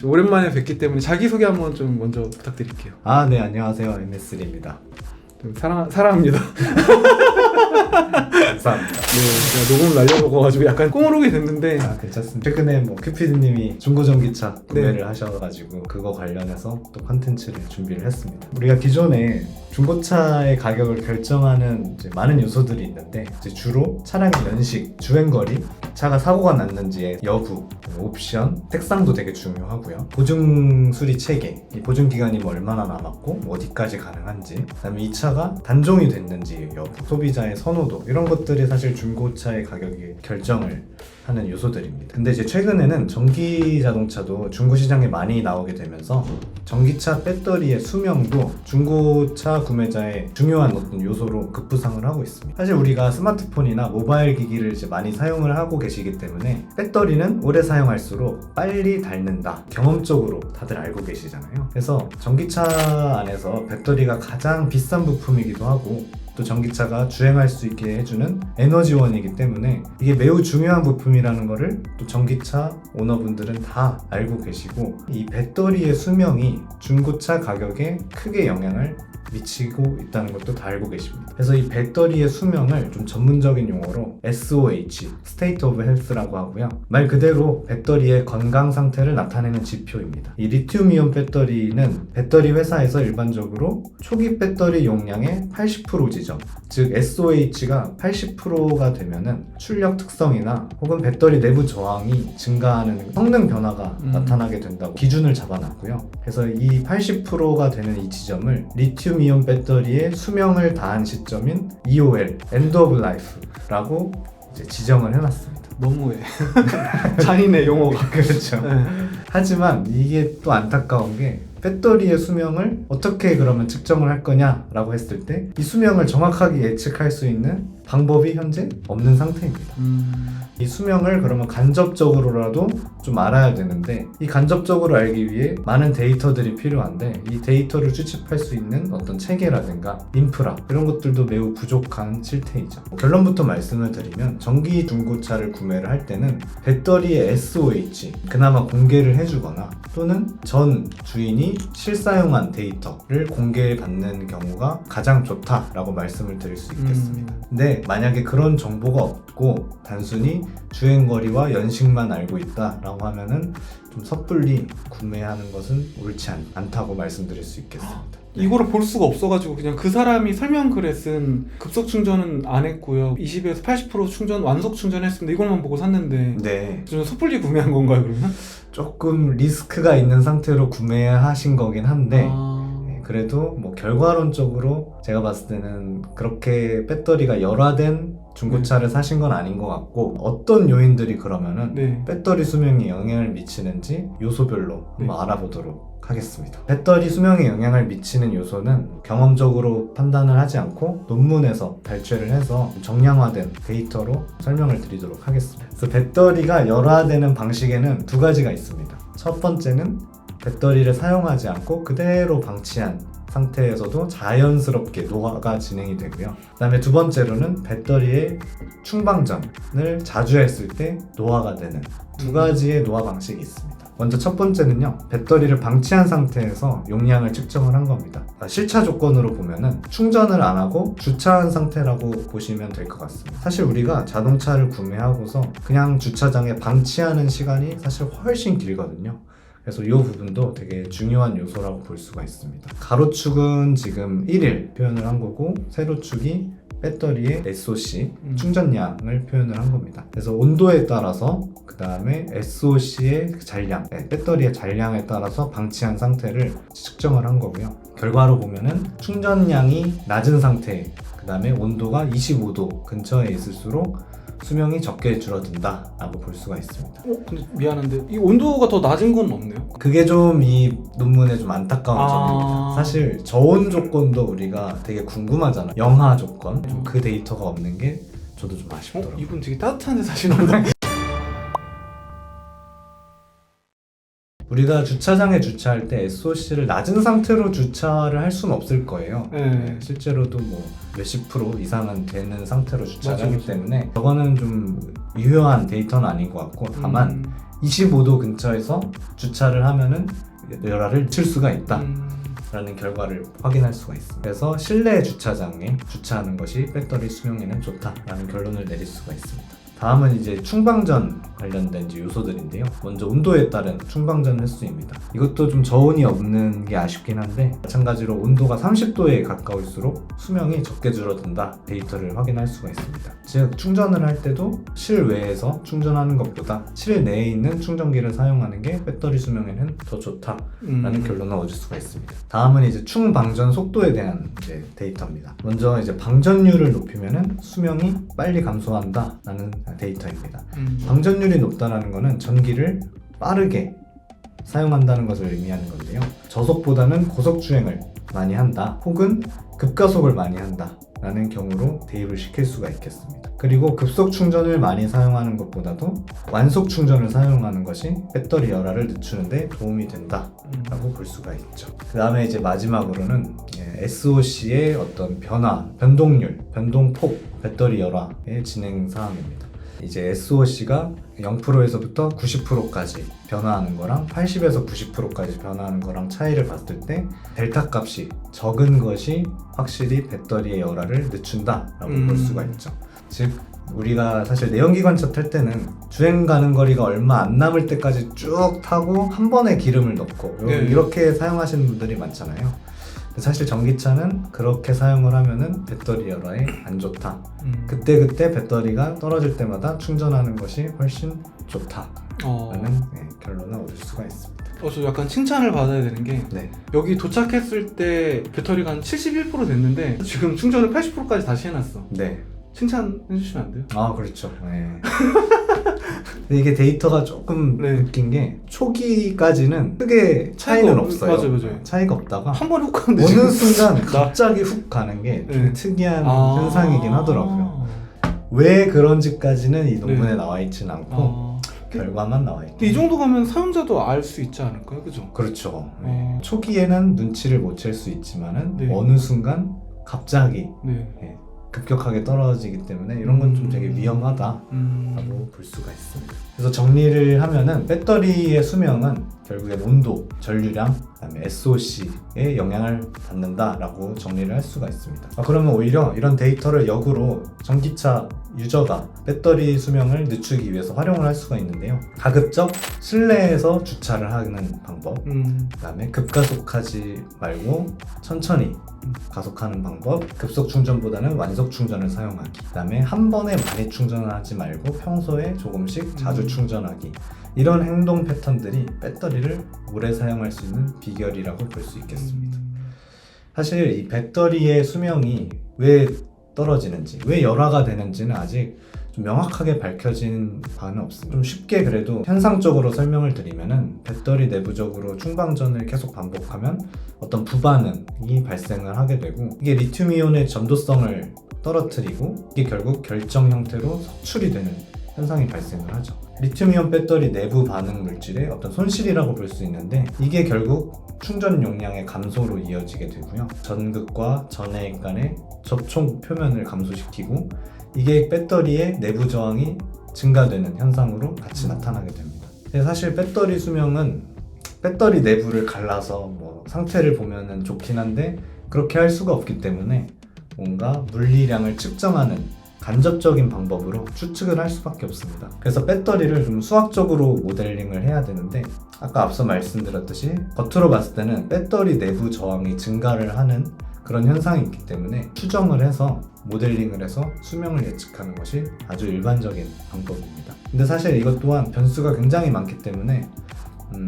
오랜만에 뵙기 때문에 자기소개 한번 좀 먼저 부탁드릴게요. 네, 안녕하세요. MSL입니다. 좀 사랑합니다. 감사합니다. 네, 제가 녹음을 날려먹어가지고 약간 꽁으로게 됐는데 괜찮습니다. 최근에 큐피드님이 중고전기차 구매를 네. 하셔가지고 그거 관련해서 또 컨텐츠를 준비를 했습니다. 우리가 기존에 중고차의 가격을 결정하는 이제 많은 요소들이 있는데 이제 주로 차량의 연식, 주행거리, 차가 사고가 났는지의 여부, 옵션, 색상도 되게 중요하고요. 보증 수리 체계, 이 보증 기간이 뭐 얼마나 남았고 어디까지 가능한지, 그다음에 이 차가 단종이 됐는지 여부, 소비자의 선호도, 이런 것들이 사실 중고차의 가격이 결정을 하는 요소들입니다. 근데 이제 최근에는 전기 자동차도 중고 시장에 많이 나오게 되면서 전기차 배터리의 수명도 중고차 구매자의 중요한 어떤 요소로 급부상을 하고 있습니다. 사실 우리가 스마트폰이나 모바일 기기를 이제 많이 사용을 하고 계시기 때문에 배터리는 오래 사용할수록 빨리 닳는다, 경험적으로 다들 알고 계시잖아요. 그래서 전기차 안에서 배터리가 가장 비싼 부품이기도 하고 또 전기차가 주행할 수 있게 해주는 에너지원이기 때문에 이게 매우 중요한 부품이라는 거를 또 전기차 오너분들은 다 알고 계시고, 이 배터리의 수명이 중고차 가격에 크게 영향을 미치고 있다는 것도 다 알고 계십니다. 그래서 이 배터리의 수명을 좀 전문적인 용어로 SOH, State of Health라고 하고요. 말 그대로 배터리의 건강 상태를 나타내는 지표입니다. 이 리튬이온 배터리는 배터리 회사에서 일반적으로 초기 배터리 용량의 80% 지점, 즉 SOH가 80%가 되면은 출력 특성이나 혹은 배터리 내부 저항이 증가하는 성능 변화가 나타나게 된다고 기준을 잡아놨고요. 그래서 이 80%가 되는 이 지점을 리튬이온 배터리의 수명을 다한 시점인 EOL, End of Life라고 이제 지정을 해놨습니다. 너무해. 잔인해 용어가. 그렇죠. 네. 하지만 이게 또 안타까운 게 배터리의 수명을 어떻게 그러면 측정을 할 거냐라고 했을 때 이 수명을 정확하게 예측할 수 있는 방법이 현재 없는 상태입니다. 이 수명을 그러면 간접적으로라도 좀 알아야 되는데, 이 간접적으로 알기 위해 많은 데이터들이 필요한데 이 데이터를 추측할 수 있는 어떤 체계라든가 인프라, 이런 것들도 매우 부족한 실태이죠. 결론부터 말씀을 드리면 전기 중고차를 구매를 할 때는 배터리의 SOH 그나마 공개를 해주거나 또는 전 주인이 실사용한 데이터를 공개받는 경우가 가장 좋다라고 말씀을 드릴 수 있겠습니다. 근데 만약에 그런 정보가 없고 단순히 주행거리와 연식만 알고 있다라고 하면은 좀 섣불리 구매하는 것은 옳지 않다고 말씀드릴 수 있겠습니다. 이거를 볼 수가 없어가지고 그냥 그 사람이 설명글에 쓴 급속 충전은 안 했고요, 20에서 80% 충전, 완속 충전했습니다, 이걸만 보고 샀는데 네, 좀 섣불리 구매한 건가요 그러면? 조금 리스크가 있는 상태로 구매하신 거긴 한데 그래도 뭐 결과론적으로 제가 봤을 때는 그렇게 배터리가 열화된 중고차를 사신 건 아닌 것 같고, 어떤 요인들이 그러면은 네. 배터리 수명에 영향을 미치는지 요소별로 네. 한번 알아보도록 하겠습니다. 배터리 수명에 영향을 미치는 요소는 경험적으로 판단을 하지 않고 논문에서 발췌를 해서 정량화된 데이터로 설명을 드리도록 하겠습니다. 그래서 배터리가 열화되는 방식에는 두 가지가 있습니다. 첫 번째는 배터리를 사용하지 않고 그대로 방치한 상태에서도 자연스럽게 노화가 진행이 되고요. 그 다음에 두 번째로는 배터리의 충방전을 자주 했을 때 노화가 되는 두 가지의 노화 방식이 있습니다. 먼저 첫 번째는요, 배터리를 방치한 상태에서 용량을 측정을 한 겁니다. 실차 조건으로 보면은 충전을 안 하고 주차한 상태라고 보시면 될 것 같습니다. 사실 우리가 자동차를 구매하고서 그냥 주차장에 방치하는 시간이 사실 훨씬 길거든요. 그래서 이 부분도 되게 중요한 요소라고 볼 수가 있습니다. 가로축은 지금 1일 표현을 한 거고, 세로축이 배터리의 SOC, 충전량을 표현을 한 겁니다. 그래서 온도에 따라서, 그 다음에 SOC의 잔량, 배터리의 잔량에 따라서 방치한 상태를 측정을 한 거고요. 결과로 보면은 충전량이 낮은 상태, 그 다음에 온도가 25도 근처에 있을수록 수명이 적게 줄어든다 라고 볼 수가 있습니다. 근데 미안한데 이 온도가 더 낮은 건 없네요? 그게 좀 이 논문의 좀 안타까운 점입니다. 사실 저온 조건도 우리가 되게 궁금하잖아요. 영하 조건, 좀 그 데이터가 없는 게 저도 좀 아쉽더라고요. 이분 되게 따뜻한 데 사시는데. 우리가 주차장에 주차할 때 SOC를 낮은 상태로 주차를 할 수는 없을 거예요. 네. 실제로도 뭐 몇십 프로 이상은 되는 상태로 주차를 맞아, 하기 맞아. 때문에 저거는 좀 유효한 데이터는 아닌 것 같고, 다만 25도 근처에서 주차를 하면은 열화를 늦출 수가 있다 음. 라는 결과를 확인할 수가 있습니다. 그래서 실내 주차장에 주차하는 것이 배터리 수명에는 좋다라는 결론을 내릴 수가 있습니다. 다음은 이제 충방전 관련된 이제 요소들인데요. 먼저 온도에 따른 충방전 횟수입니다. 이것도 좀 저온이 없는 게 아쉽긴 한데 마찬가지로 온도가 30도에 가까울수록 수명이 적게 줄어든다 데이터를 확인할 수가 있습니다. 즉 충전을 할 때도 실외에서 충전하는 것보다 실내에 있는 충전기를 사용하는 게 배터리 수명에는 더 좋다라는 결론을 얻을 수가 있습니다. 다음은 이제 충방전 속도에 대한 이제 데이터입니다. 먼저 이제 방전율을 높이면은 수명이 빨리 감소한다라는 데이터입니다. 방전율이 높다는 것은 전기를 빠르게 사용한다는 것을 의미하는 건데요. 저속보다는 고속 주행을 많이 한다 혹은 급가속을 많이 한다 라는 경우로 대입을 시킬 수가 있겠습니다. 그리고 급속 충전을 많이 사용하는 것보다도 완속 충전을 사용하는 것이 배터리 열화를 늦추는 데 도움이 된다 라고 볼 수가 있죠. 그 다음에 이제 마지막으로는 SOC의 어떤 변화, 변동률, 변동폭, 배터리 열화의 진행 사항입니다. 이제 SOC가 0%에서부터 90%까지 변화하는 거랑 80에서 90%까지 변화하는 거랑 차이를 봤을 때 델타 값이 적은 것이 확실히 배터리의 열화를 늦춘다라고 볼 수가 있죠. 즉 우리가 사실 내연기관차 탈 때는 주행 가는 거리가 얼마 안 남을 때까지 쭉 타고 한 번에 기름을 넣고 이렇게 사용하시는 분들이 많잖아요. 사실 전기차는 그렇게 사용을 하면은 배터리 열화에 안 좋다. 그때 배터리가 떨어질 때마다 충전하는 것이 훨씬 좋다라는 결론을 얻을 수가 있습니다. 저 약간 칭찬을 받아야 되는 게 네. 여기 도착했을 때 배터리가 한 71% 됐는데 지금 충전을 80%까지 다시 해놨어. 네. 칭찬해 주시면 안 돼요? 아 그렇죠. 네. 근데 이게 데이터가 조금 웃긴 게 초기까지는 크게 차이는 없어요. 맞아요. 차이가 없다가 한 번에 훅 가는데 어느 순간 갑자기 훅 가는 게 좀 특이한 현상이긴 하더라고요. 왜 그런지까지는 이 논문에 나와 있지는 않고 결과만 나와 있고. 근데 이 정도 가면 사용자도 알 수 있지 않을까요? 그죠? 그렇죠. 초기에는 눈치를 못 챌 수 있지만은 네. 어느 순간 갑자기 네. 급격하게 떨어지기 때문에 이런 건 좀 되게 위험하다라고 볼 수가 있습니다. 그래서 정리를 하면은 배터리의 수명은 결국엔 온도, 전류량, 그다음에 SOC에 영향을 받는다라고 정리를 할 수가 있습니다. 그러면 오히려 이런 데이터를 역으로 전기차 유저가 배터리 수명을 늦추기 위해서 활용을 할 수가 있는데요. 가급적 실내에서 주차를 하는 방법, 그다음에 급가속하지 말고 천천히 가속하는 방법, 급속 충전보다는 완속 충전을 사용하기, 그다음에 한 번에 많이 충전하지 말고 평소에 조금씩 자주 충전하기, 이런 행동 패턴들이 배터리를 오래 사용할 수 있는 비결이라고 볼 수 있겠습니다. 사실 이 배터리의 수명이 왜 떨어지는지, 왜 열화가 되는지는 아직 좀 명확하게 밝혀진 바는 없습니다. 좀 쉽게 그래도 현상적으로 설명을 드리면은 배터리 내부적으로 충방전을 계속 반복하면 어떤 부반응이 발생을 하게 되고, 이게 리튬이온의 전도성을 떨어뜨리고 이게 결국 결정 형태로 석출이 되는 현상이 발생을 하죠. 리튬이온 배터리 내부 반응 물질의 어떤 손실이라고 볼 수 있는데, 이게 결국 충전 용량의 감소로 이어지게 되고요. 전극과 전해액 간의 접촉 표면을 감소시키고, 이게 배터리의 내부 저항이 증가되는 현상으로 같이 나타나게 됩니다. 사실 배터리 수명은 배터리 내부를 갈라서 뭐 상태를 보면은 좋긴 한데 그렇게 할 수가 없기 때문에 뭔가 물리량을 측정하는 간접적인 방법으로 추측을 할 수밖에 없습니다. 그래서 배터리를 좀 수학적으로 모델링을 해야 되는데, 아까 앞서 말씀드렸듯이 겉으로 봤을 때는 배터리 내부 저항이 증가를 하는 그런 현상이 있기 때문에 추정을 해서 모델링을 해서 수명을 예측하는 것이 아주 일반적인 방법입니다. 근데 사실 이것 또한 변수가 굉장히 많기 때문에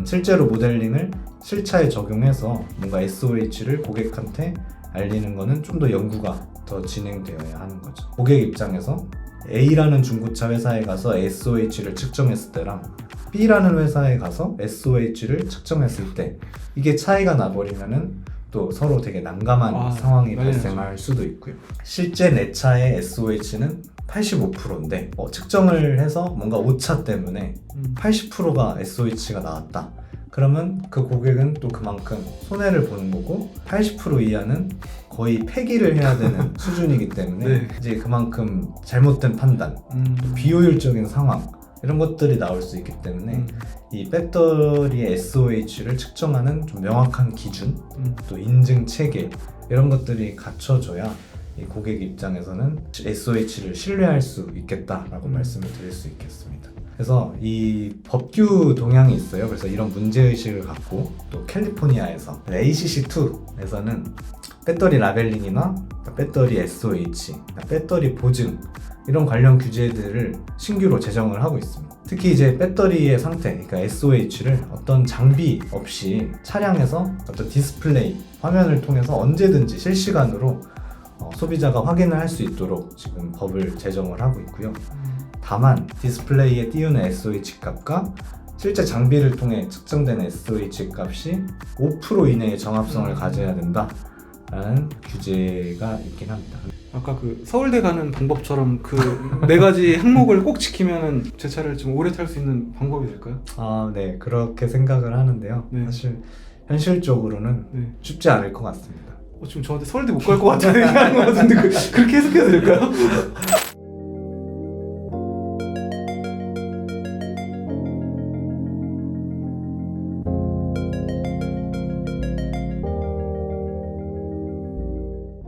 실제로 모델링을 실차에 적용해서 뭔가 SOH를 고객한테 알리는 거는 좀 더 연구가 더 진행되어야 하는 거죠. 고객 입장에서 A라는 중고차 회사에 가서 SOH를 측정했을 때랑 B라는 회사에 가서 SOH를 측정했을 때 이게 차이가 나버리면은 또 서로 되게 난감한 상황이 발생할 수도 있고요. 실제 내 차의 SOH는 85%인데 측정을 해서 뭔가 오차 때문에 80%가 SOH가 나왔다. 그러면 그 고객은 또 그만큼 손해를 보는 거고, 80% 이하는 거의 폐기를 해야 되는 수준이기 때문에 이제 그만큼 잘못된 판단, 또 비효율적인 상황, 이런 것들이 나올 수 있기 때문에 이 배터리의 SOH를 측정하는 좀 명확한 기준, 또 인증 체계 이런 것들이 갖춰져야 이 고객 입장에서는 SOH를 신뢰할 수 있겠다라고 말씀을 드릴 수 있겠습니다. 그래서 이 법규 동향이 있어요. 그래서 이런 문제의식을 갖고 또 캘리포니아에서 ACC2에서는 배터리 라벨링이나 배터리 SOH, 배터리 보증 이런 관련 규제들을 신규로 제정을 하고 있습니다. 특히 이제 배터리의 상태, 그러니까 SOH를 어떤 장비 없이 차량에서 어떤 디스플레이, 화면을 통해서 언제든지 실시간으로 소비자가 확인을 할 수 있도록 지금 법을 제정을 하고 있고요. 다만 디스플레이에 띄우는 SOH 값과 실제 장비를 통해 측정되는 SOH 값이 5% 이내의 정합성을 가져야 된다라는 규제가 있긴 합니다. 아까 그 서울대 가는 방법처럼 그 4가지 항목을 꼭 지키면은 제 차를 좀 오래 탈 수 있는 방법이 될까요? 네, 그렇게 생각을 하는데요. 네. 사실 현실적으로는 네. 쉽지 않을 것 같습니다. 지금 저한테 서울대 못 갈 것 같다는 얘기하는 것 같은데 그렇게 해석해도 될까요?